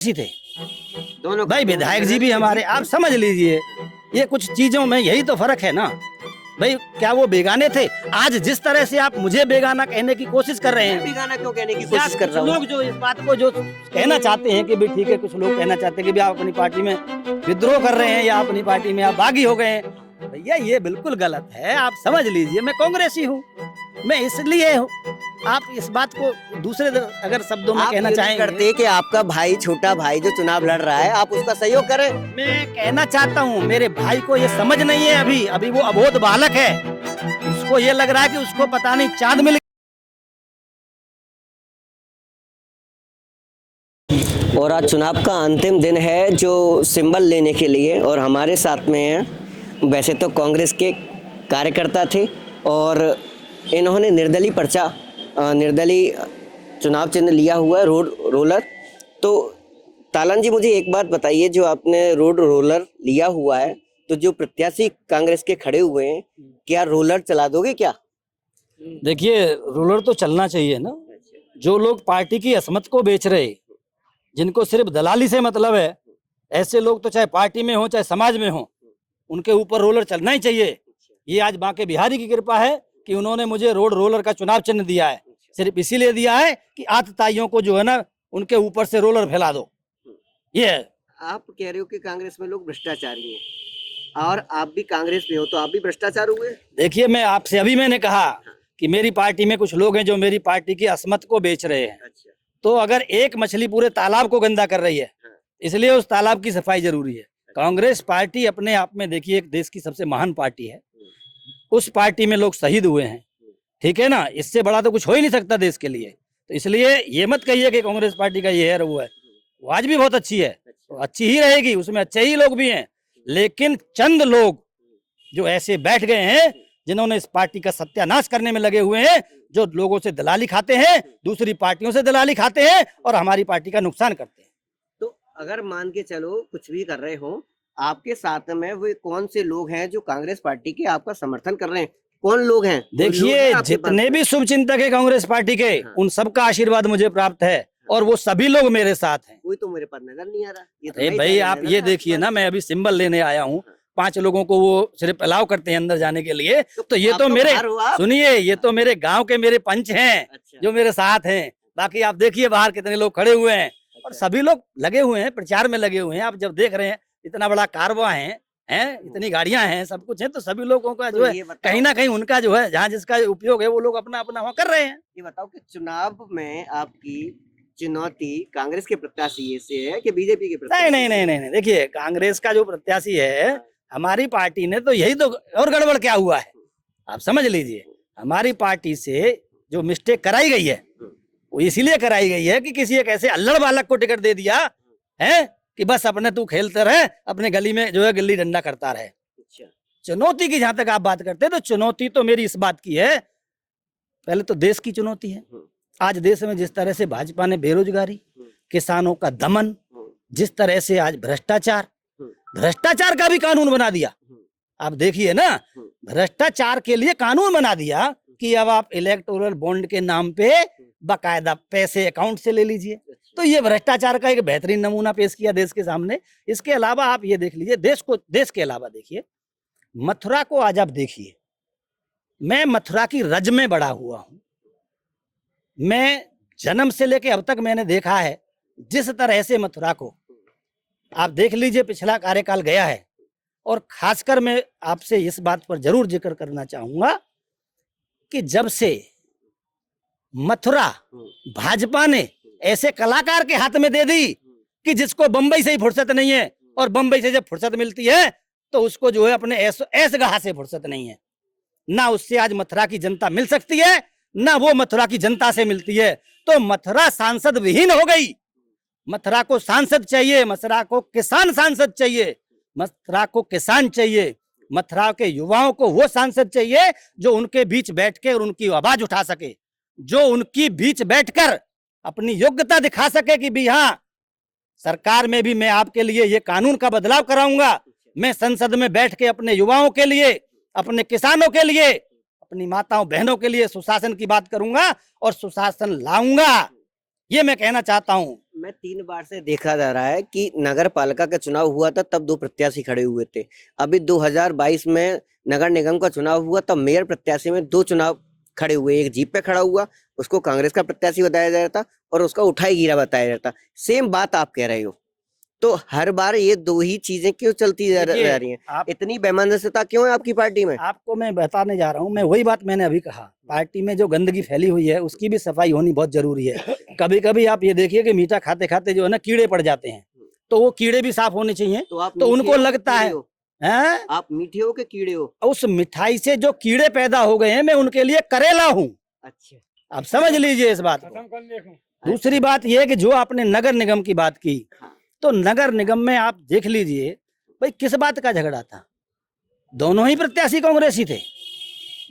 थे दोनों भाई, विधायक जी भी हमारे। आप समझ लीजिए, ये कुछ चीजों में यही तो फर्क है ना भाई। क्या वो बेगाने थे? आज जिस तरह से आप मुझे बेगाना कहने की कोशिश कर रहे हैं, बेगाना क्यों कहने की या कोशिश कर कुछ रहा हूँ? लोग जो इस बात को जो कहना चाहते हैं कि भाई ठीक है, कुछ लोग कहना चाहते हैं कि भाई आप अपनी पार्टी में विद्रोह कर रहे हैं या अपनी पार्टी में आप बागी हो गए हैं। भैया ये बिल्कुल गलत है। आप समझ लीजिए, मैं कांग्रेसी हूँ, मैं इसलिए हूँ। आप इस बात को दूसरे अगर शब्दों में आप कहना ये नहीं चाहेंगे, करते कि आपका भाई, छोटा भाई जो चुनाव लड़ रहा है, आप उसका सहयोग करें। मैं कहना चाहता हूँ मेरे भाई को ये समझ नहीं है। अभी अभी वो अबोध बालक है, उसको ये लग रहा है कि उसको पता नहीं चांद मिल। और आज चुनाव का अंतिम दिन है जो सिंबल लेने के लिए, और हमारे साथ में हैं वैसे तो कांग्रेस के कार्यकर्ता थे और इन्होंने निर्दलीय चुनाव चिन्ह लिया हुआ है, रोड रोलर। तो तालन जी, मुझे एक बात बताइए, जो आपने रोड रोलर लिया हुआ है, तो जो प्रत्याशी कांग्रेस के खड़े हुए हैं, क्या रोलर चला दोगे क्या? देखिए, रोलर तो चलना चाहिए ना। जो लोग पार्टी की असमत को बेच रहे, जिनको सिर्फ दलाली से मतलब है, ऐसे लोग तो चाहे पार्टी में हो चाहे समाज में हो, उनके ऊपर रोलर चलना ही चाहिए। ये आज बांके बिहारी की कृपा है कि उन्होंने मुझे रोड रोलर का चुनाव चिन्ह दिया है। सिर्फ इसीलिए दिया है कि आतताइयों को जो है ना, उनके ऊपर से रोलर फैला दो। ये है। आप कह रहे हो कि कांग्रेस में लोग भ्रष्टाचारी हैं, और आप भी कांग्रेस में हो, तो आप भी भ्रष्टाचार हुए? देखिए, मैं आपसे अभी मैंने कहा कि मेरी पार्टी में कुछ लोग हैं जो मेरी पार्टी की असमत को बेच रहे हैं। अच्छा। तो अगर एक मछली पूरे तालाब को गंदा कर रही है, इसलिए उस तालाब की सफाई जरूरी है। कांग्रेस पार्टी अपने आप में देखिए एक देश की सबसे महान पार्टी है। उस पार्टी में लोग शहीद हुए हैं, ठीक है ना। इससे बड़ा तो कुछ हो ही नहीं सकता देश के लिए। तो इसलिए ये मत कहिए कि कांग्रेस पार्टी का ये है वो है। वो आज भी बहुत अच्छी है, तो अच्छी ही रहेगी, उसमें अच्छे ही लोग भी हैं। लेकिन चंद लोग जो ऐसे बैठ गए हैं, जिन्होंने इस पार्टी का सत्यानाश करने में लगे हुए हैं, जो लोगों से दलाली खाते हैं, दूसरी पार्टियों से दलाली खाते हैं और हमारी पार्टी का नुकसान करते हैं। तो अगर मान के चलो कुछ भी कर रहे हो, आपके साथ में वो कौन से लोग हैं जो कांग्रेस पार्टी के आपका समर्थन कर रहे हैं? कौन लोग हैं? देखिए, जितने भी शुभचिंतक है कांग्रेस पार्टी के, उन सबका आशीर्वाद मुझे प्राप्त है और वो सभी लोग मेरे साथ हैं। कोई तो मेरे पास नजर नहीं आ रहा। ये तो अरे भाई, आप ये देखिए ना, मैं अभी सिंबल लेने आया हूँ। 5 लोगों को वो सिर्फ अलाउ करते हैं अंदर जाने के लिए। तो ये तो मेरे, सुनिए, ये तो मेरे गांव के मेरे पंच हैं जो मेरे साथ हैं। बाकी आप देखिए बाहर कितने लोग खड़े हुए हैं और सभी लोग लगे हुए हैं, प्रचार में लगे हुए हैं। आप जब देख रहे हैं इतना बड़ा कारवां है, इतनी गाड़ियां हैं, सब कुछ है, तो सभी लोगों का जो है कहीं ना कहीं उनका जो है, जहाँ जिसका उपयोग है, वो लोग अपना अपना वहाँ कर रहे हैं। ये बताओ कि चुनाव में आपकी चुनौती कांग्रेस के प्रत्याशी से है कि बीजेपी के प्रत्याशी? नहीं नहीं नहीं नहीं, देखिए, कांग्रेस का जो प्रत्याशी है, हमारी पार्टी ने तो यही तो, और गड़बड़ क्या हुआ है आप समझ लीजिए। हमारी पार्टी से जो मिस्टेक कराई गई है, वो इसीलिए कराई गई है कि किसी एक ऐसे अल्लड़ बालक को टिकट दे दिया है कि बस अपने तू खेलते रहे, अपने गली में जो है गिल्ली डंडा करता रहे। चुनौती की जहां तक आप बात करते हैं, तो चुनौती तो मेरी इस बात की है, पहले तो देश की चुनौती है। आज देश में जिस तरह से भाजपा ने बेरोजगारी, किसानों का दमन, जिस तरह से आज भ्रष्टाचार का भी कानून बना दिया। आप देखिए ना, भ्रष्टाचार के लिए कानून बना दिया कि अब आप इलेक्टोरल बॉन्ड के नाम पे बाकायदा पैसे अकाउंट से ले लीजिए। तो ये भ्रष्टाचार का एक बेहतरीन नमूना पेश किया देश के सामने। इसके अलावा आप ये देख लीजिए, देश के अलावा देखिए, मथुरा को आज आप देखिए। मैं मथुरा की रज में बड़ा हुआ हूं। मैं जन्म से लेके अब तक मैंने देखा है जिस तरह से मथुरा को आप देख लीजिए, पिछला कार्यकाल गया है। और खासकर मैं आपसे इस बात पर जरूर जिक्र करना चाहूंगा कि जब से मथुरा भाजपा ने ऐसे कलाकार के हाथ में दे दी कि जिसको बंबई से ही फुर्सत नहीं है, और बंबई से जब फुर्सत मिलती है तो उसको जो है अपने ऐस गहा से फुर्सत नहीं है। ना उससे आज मथुरा की जनता मिल सकती है, ना वो मथुरा की जनता से मिलती है। तो मथुरा सांसद विहीन हो गई। मथुरा को सांसद चाहिए, मथुरा को किसान सांसद चाहिए, मथुरा को किसान चाहिए, मथुरा के युवाओं को वो सांसद चाहिए जो उनके बीच बैठ के और उनकी आवाज उठा सके, जो उनकी बीच बैठकर अपनी योग्यता दिखा सके कि भी हाँ, सरकार में भी मैं आपके लिए ये कानून का बदलाव कराऊंगा। मैं संसद में बैठ के अपने युवाओं के लिए, अपने किसानों के लिए, अपनी माताओं बहनों के लिए सुशासन की बात करूंगा और सुशासन लाऊंगा। ये मैं कहना चाहता हूं। मैं 3 बार से देखा जा रहा है कि नगर पालिका का चुनाव हुआ था तब 2 प्रत्याशी खड़े हुए थे। अभी 2022 में नगर निगम का चुनाव हुआ तब मेयर प्रत्याशी में 2 चुनाव खड़े हुए। एक जीप पे खड़ा हुआ, उसको कांग्रेस का प्रत्याशी बताया जा रहा था और उसका उठाई गिरा बताया जा रहा था। सेम बात आप कह रहे हो, तो हर बार ये 2 ही चीजें क्यों चलती जा देखिए, रही हैं? आप इतनी बेमनस्यता क्यों है आपकी पार्टी में? आपको मैं बताने जा रहा हूँ, मैं वही बात मैंने अभी कहा, पार्टी में जो गंदगी फैली हुई है उसकी भी सफाई होनी बहुत जरूरी है। कभी कभी आप ये देखिए कि मीठा खाते खाते जो है ना कीड़े पड़ जाते हैं, तो वो कीड़े भी साफ होने चाहिए। तो आप तो मीठे उनको हो कि लगता कीड़े है हो? हैं? आप मीठे हो कि कीड़े हो? उस मिठाई से जो कीड़े पैदा हो गए हैं मैं उनके लिए करेला हूँ। अच्छा, आप समझ लीजिए इस बात को। दूसरी बात यह है कि जो आपने नगर निगम की बात की, तो नगर निगम में आप देख लीजिए भाई किस बात का झगड़ा था। दोनों ही प्रत्याशी कांग्रेसी थे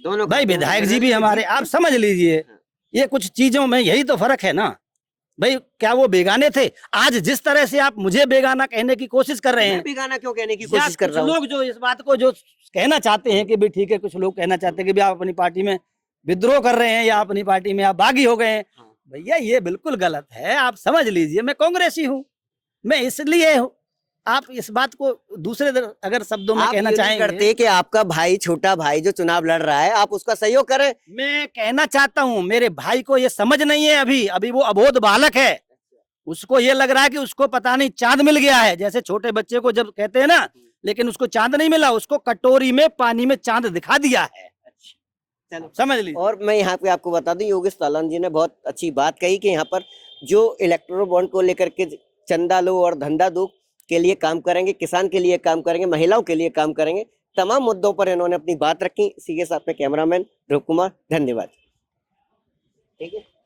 दोनों भाई, विधायक जी भी हमारे। आप समझ लीजिए ये कुछ चीजों में यही तो फर्क है ना भाई, क्या वो बेगाने थे? आज जिस तरह से आप मुझे बेगाना कहने की कोशिश कर रहे मैं हैं, बेगाना क्यों कहने की या कोशिश कर कुछ रहा हूँ? लोग जो इस बात को जो कहना चाहते हैं कि भाई ठीक है, कुछ लोग कहना चाहते हैं कि भाई आप अपनी पार्टी में विद्रोह कर रहे हैं या अपनी पार्टी में आप बागी हो गए हैं। भैया ये बिल्कुल गलत है, आप समझ लीजिए मैं कांग्रेसी हूँ, मैं इसलिए हूँ। आप इस बात को दूसरे अगर शब्दों में आप कहना ये नहीं चाहेंगे, करते कि आपका भाई, छोटा भाई जो चुनाव लड़ रहा है, आप उसका सहयोग करें। मैं कहना चाहता हूँ मेरे भाई को ये समझ नहीं है, अभी अभी वो अबोध बालक है। उसको ये लग रहा है कि उसको पता नहीं चांद मिल गया है, जैसे छोटे बच्चे को जब कहते हैं ना, लेकिन उसको चांद नहीं मिला, उसको कटोरी में पानी में चांद दिखा दिया है। चलो समझ लीजिए। और मैं यहाँ पे आपको बता दूं, योगेश तालन जी ने बहुत अच्छी बात कही कि यहाँ पर जो इलेक्ट्रो बॉन्ड को लेकर के चंदा लो और धंधा दो के लिए काम करेंगे, किसान के लिए काम करेंगे, महिलाओं के लिए काम करेंगे। तमाम मुद्दों पर इन्होंने अपनी बात रखी। इसी के साथ में कैमरामैन ध्रुव कुमार, धन्यवाद। ठीक है।